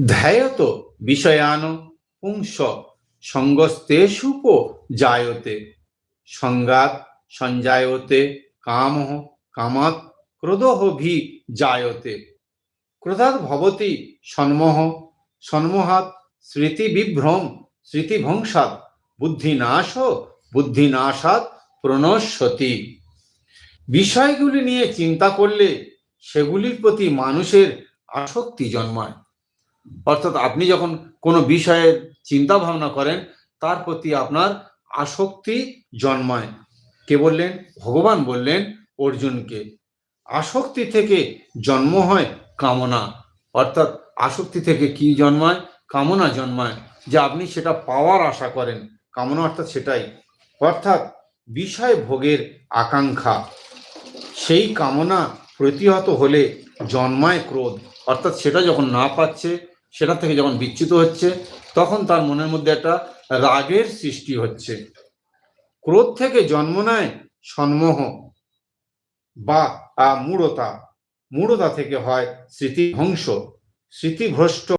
ধ্যায়ত বিষয়ান পুংস সঙ্গস্তেষুপ জায়তে সংগাত সঞ্জায়তে কামঃ কামাৎ ক্রোধঃ V জায়তে ক্রোধাৎ ভবতি সন্মোহ সন্মোহাৎ স্মৃতিবিভ্রম স্মৃতিভ্রংশাৎ বুদ্ধিনাশ বুদ্ধিনাশাৎ প্রণশ্যতি। বিষয়গুলি নিয়ে চিন্তা করলে সেগুলির প্রতি মানুষের আসক্তি জন্মায়। অর্থাৎ আপনি যখন কোনো বিষয়ের চিন্তা ভাবনা করেন তার প্রতি আপনার আসক্তি জন্মায়। কে বললেন? ভগবান বললেন অর্জুনকে। আসক্তি থেকে জন্ম হয় কামনা। অর্থাৎ আসক্তি থেকে কি জন্মায়? কামনা জন্মায়, যে আপনি সেটা পাওয়ার আশা করেন। কামনা অর্থাৎ সেটাই, অর্থাৎ বিষয় ভোগের আকাঙ্ক্ষা। সেই কামনা প্রতিহত হলে জন্মায় ক্রোধ। অর্থাৎ সেটা যখন না পাচ্ছে, সেটা থেকে যখন বিচ্যুত হচ্ছে, তখন তার মনের মধ্যে একটা রাগের সৃষ্টি হচ্ছে। ক্রোধ থেকে জন্ম নেয় সন্মোহ বা মূঢ়তা। মূঢ়তা থেকে হয় স্মৃতিভ্রংশ। স্মৃতিভ্রষ্ট